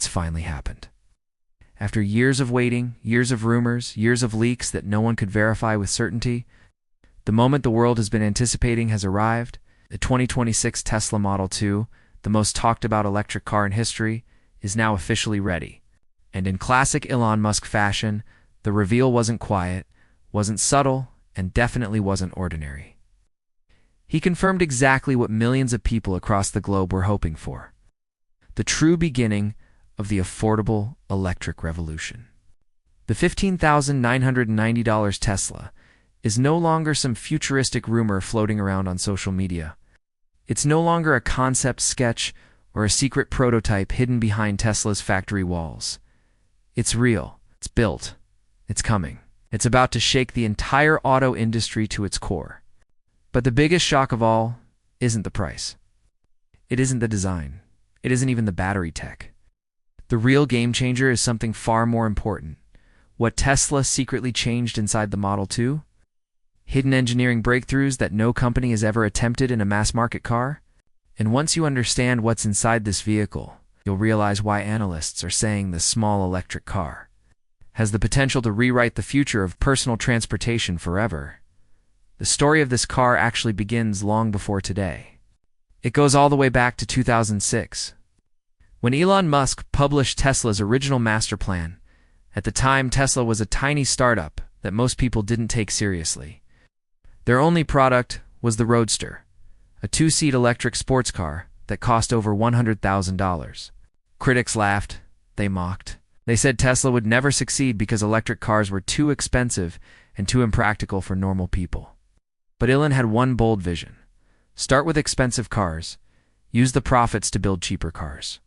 it's finally happened. After years of waiting, years of rumors, years of leaks that no one could verify with certainty, the moment the world has been anticipating has arrived. The 2026 Tesla Model 2, the most talked about electric car in history, is now officially ready. And in classic Elon Musk fashion, the reveal wasn't quiet, wasn't subtle, and definitely wasn't ordinary. He confirmed exactly what millions of people across the globe were hoping for: the true beginning of the affordable electric revolution. The $15,990 Tesla is no longer some futuristic rumor floating around on social media. It's no longer a concept sketch or a secret prototype hidden behind Tesla's factory walls. It's real. It's built. It's coming. It's about to shake the entire auto industry to its core. But the biggest shock of all isn't the price. It isn't the design. It isn't even the battery tech. The real game changer is something far more important. What Tesla secretly changed inside the Model 2? Hidden engineering breakthroughs that no company has ever attempted in a mass-market car? And once you understand what's inside this vehicle, you'll realize why analysts are saying the small electric car has the potential to rewrite the future of personal transportation forever. The story of this car actually begins long before today. It goes all the way back to 2006. When Elon Musk published Tesla's original master plan. At the time, Tesla was a tiny startup that most people didn't take seriously. Their only product was the Roadster, a two-seat electric sports car that cost over $100,000. Critics laughed. They mocked. They said Tesla would never succeed because electric cars were too expensive and too impractical for normal people. But Elon had one bold vision: start with expensive cars, use the profits to build cheaper cars,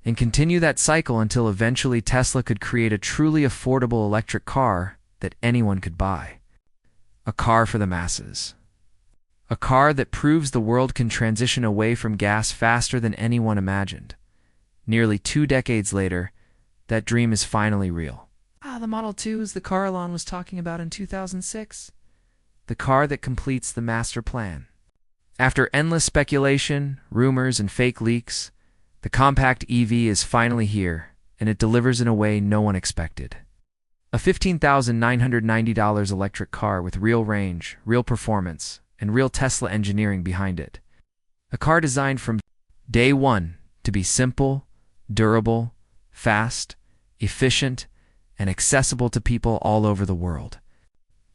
and continue that cycle until eventually Tesla could create a truly affordable electric car that anyone could buy. A car for the masses. A car that proves the world can transition away from gas faster than anyone imagined. Nearly 2 decades later, that dream is finally real. The Model 2 is the car Elon was talking about in 2006. The car that completes the master plan. After endless speculation, rumors, and fake leaks, the compact EV is finally here, and it delivers in a way no one expected. A $15,990 electric car with real range, real performance, and real Tesla engineering behind it. A car designed from day one to be simple, durable, fast, efficient, and accessible to people all over the world.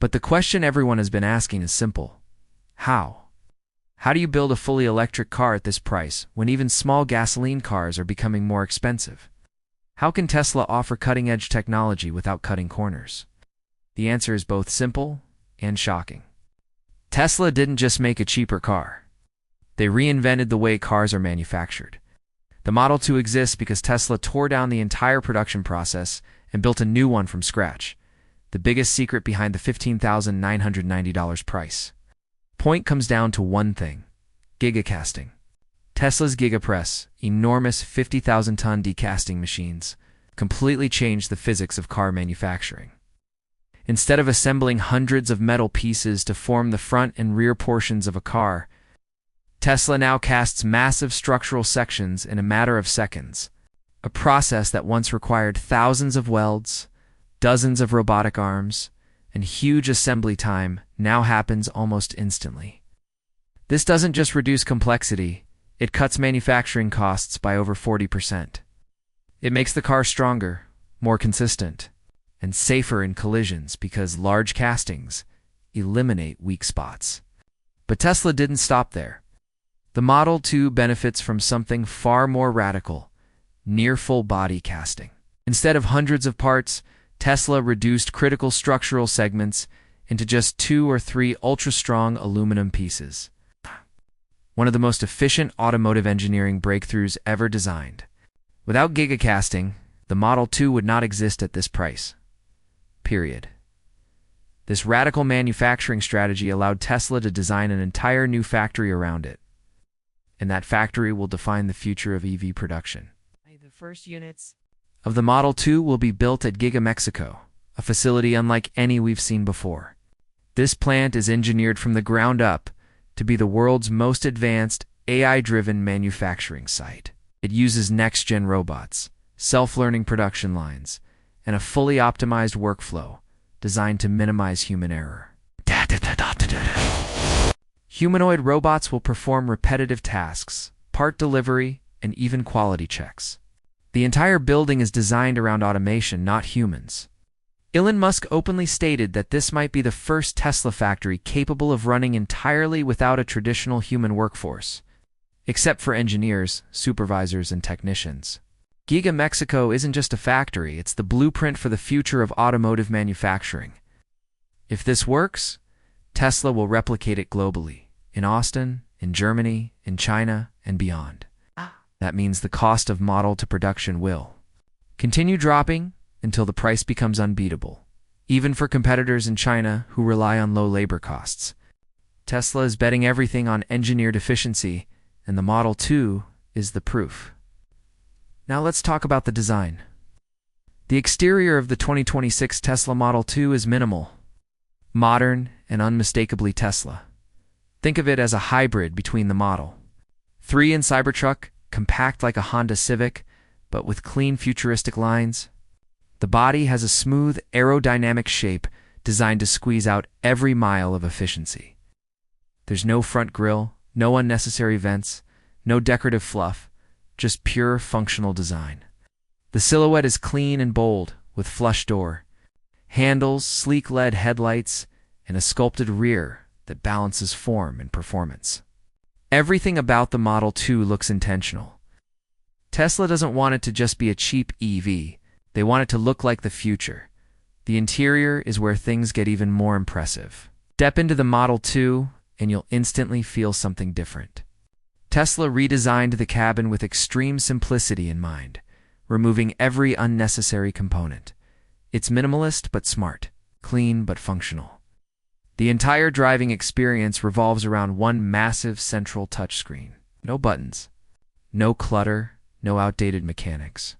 But the question everyone has been asking is simple: how? How do you build a fully electric car at this price when even small gasoline cars are becoming more expensive? How can Tesla offer cutting-edge technology without cutting corners? The answer is both simple and shocking. Tesla didn't just make a cheaper car. They reinvented the way cars are manufactured. The Model 2 exists because Tesla tore down the entire production process and built a new one from scratch. The biggest secret behind the $15,990 price. Point comes down to one thing: Giga casting. Tesla's Giga Press, enormous 50,000-ton decasting machines, completely changed the physics of car manufacturing. Instead of assembling hundreds of metal pieces to form the front and rear portions of a car, Tesla now casts massive structural sections in a matter of seconds, a process that once required thousands of welds, dozens of robotic arms, and huge assembly time now happens almost instantly. This doesn't just reduce complexity, it cuts manufacturing costs by over 40%. It makes the car stronger, more consistent, and safer in collisions because large castings eliminate weak spots. But Tesla didn't stop there. The Model 2 benefits from something far more radical: near full body casting. Instead of hundreds of parts, Tesla reduced critical structural segments into just 2 or 3 ultra-strong aluminum pieces. One of the most efficient automotive engineering breakthroughs ever designed. Without gigacasting, the Model 2 would not exist at this price. Period. This radical manufacturing strategy allowed Tesla to design an entire new factory around it. And that factory will define the future of EV production. The first units of the Model 2 will be built at Giga Mexico, a facility unlike any we've seen before. This plant is engineered from the ground up to be the world's most advanced AI-driven manufacturing site. It uses next-gen robots, self-learning production lines, and a fully optimized workflow designed to minimize human error. Humanoid robots will perform repetitive tasks, part delivery, and even quality checks. The entire building is designed around automation, not humans. Elon Musk openly stated that this might be the first Tesla factory capable of running entirely without a traditional human workforce, except for engineers, supervisors, and technicians. Giga Mexico isn't just a factory, it's the blueprint for the future of automotive manufacturing. If this works, Tesla will replicate it globally, in Austin, in Germany, in China, and beyond. That means the cost of model to production will continue dropping until the price becomes unbeatable, even for competitors in China who rely on low labor costs. Tesla is betting everything on engineered efficiency, and the Model 2 is the proof. Now let's talk about the design. The exterior of the 2026 Tesla Model 2 is minimal, modern, and unmistakably Tesla. Think of it as a hybrid between the Model 3 and Cybertruck, compact like a Honda Civic, but with clean futuristic lines. The body has a smooth, aerodynamic shape designed to squeeze out every mile of efficiency. There's no front grille, no unnecessary vents, no decorative fluff, just pure functional design. The silhouette is clean and bold, with flush door, handles, sleek LED headlights, and a sculpted rear that balances form and performance. Everything about the Model 2 looks intentional. Tesla doesn't want it to just be a cheap EV. They want it to look like the future. The interior is where things get even more impressive. Step into the Model 2 and you'll instantly feel something different. Tesla redesigned the cabin with extreme simplicity in mind, removing every unnecessary component. It's minimalist but smart, clean but functional. The entire driving experience revolves around one massive central touchscreen. No buttons, no clutter, no outdated mechanics.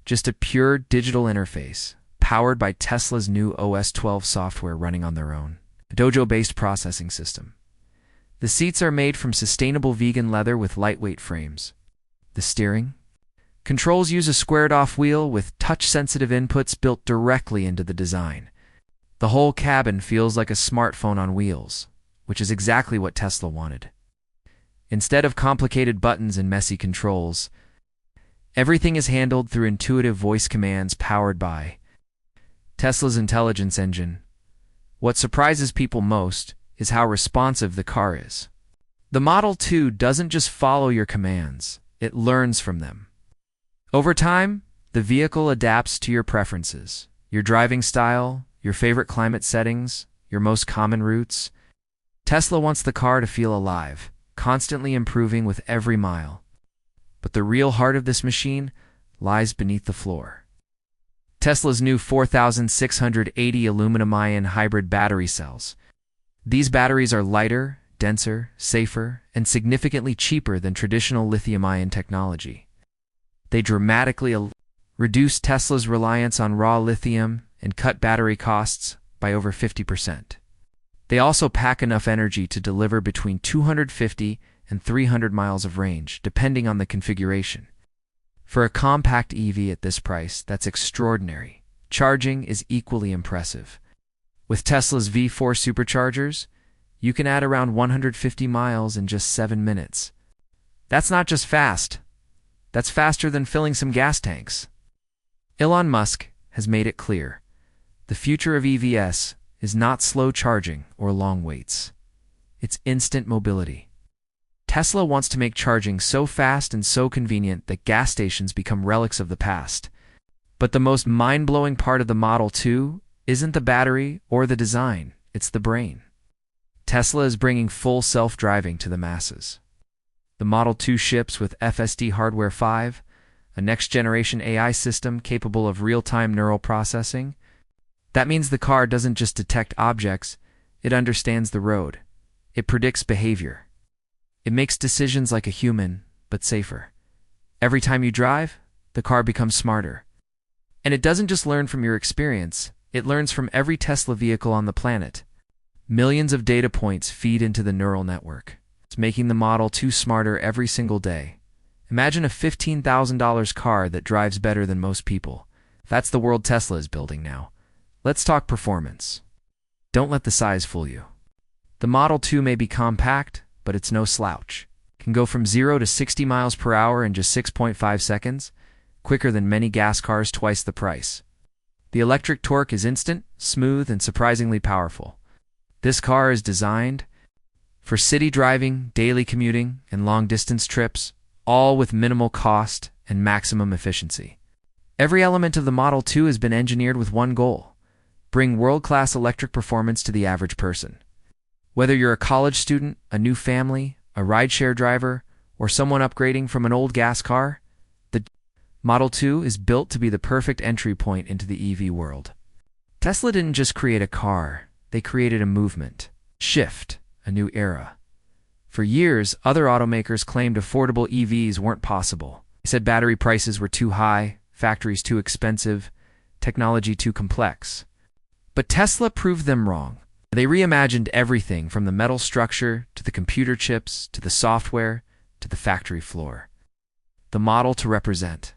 Just a pure digital interface, powered by Tesla's new OS 12 software running on their own, a Dojo-based processing system. The seats are made from sustainable vegan leather with lightweight frames. The steering? Controls use a squared-off wheel with touch-sensitive inputs built directly into the design. The whole cabin feels like a smartphone on wheels, which is exactly what Tesla wanted. Instead of complicated buttons and messy controls, everything is handled through intuitive voice commands powered by Tesla's intelligence engine. What surprises people most is how responsive the car is. The Model 2 doesn't just follow your commands, it learns from them. Over time, the vehicle adapts to your preferences, your driving style, your favorite climate settings, your most common routes. Tesla wants the car to feel alive, constantly improving with every mile. But the real heart of this machine lies beneath the floor. Tesla's new 4,680 aluminum-ion hybrid battery cells. These batteries are lighter, denser, safer, and significantly cheaper than traditional lithium-ion technology. They dramatically reduce Tesla's reliance on raw lithium and cut battery costs by over 50%. They also pack enough energy to deliver between 250 and 300 miles of range, depending on the configuration. For a compact EV at this price, that's extraordinary. Charging is equally impressive. With Tesla's V4 superchargers, you can add around 150 miles in just 7 minutes. That's not just fast. That's faster than filling some gas tanks. Elon Musk has made it clear. The future of EVs is not slow charging or long waits. It's instant mobility. Tesla wants to make charging so fast and so convenient that gas stations become relics of the past. But the most mind-blowing part of the Model 2 isn't the battery or the design, it's the brain. Tesla is bringing full self-driving to the masses. The Model 2 ships with FSD Hardware 5, a next-generation AI system capable of real-time neural processing. That means the car doesn't just detect objects, it understands the road. It predicts behavior. It makes decisions like a human, but safer. Every time you drive, the car becomes smarter. And it doesn't just learn from your experience, it learns from every Tesla vehicle on the planet. Millions of data points feed into the neural network. It's making the Model 2 smarter every single day. Imagine a $15,000 car that drives better than most people. That's the world Tesla is building now. Let's talk performance. Don't let the size fool you. The Model 2 may be compact, but it's no slouch. It can go from 0 to 60 miles per hour in just 6.5 seconds, quicker than many gas cars twice the price. The electric torque is instant, smooth, and surprisingly powerful. This car is designed for city driving, daily commuting, and long-distance trips, all with minimal cost and maximum efficiency. Every element of the Model 2 has been engineered with one goal: bring world-class electric performance to the average person. Whether you're a college student, a new family, a rideshare driver, or someone upgrading from an old gas car, the Model 2 is built to be the perfect entry point into the EV world. Tesla didn't just create a car, they created a movement, shift, a new era. For years, other automakers claimed affordable EVs weren't possible. They said battery prices were too high, factories too expensive, technology too complex. But Tesla proved them wrong. They reimagined everything from the metal structure to the computer chips to the software to the factory floor. The model to represent.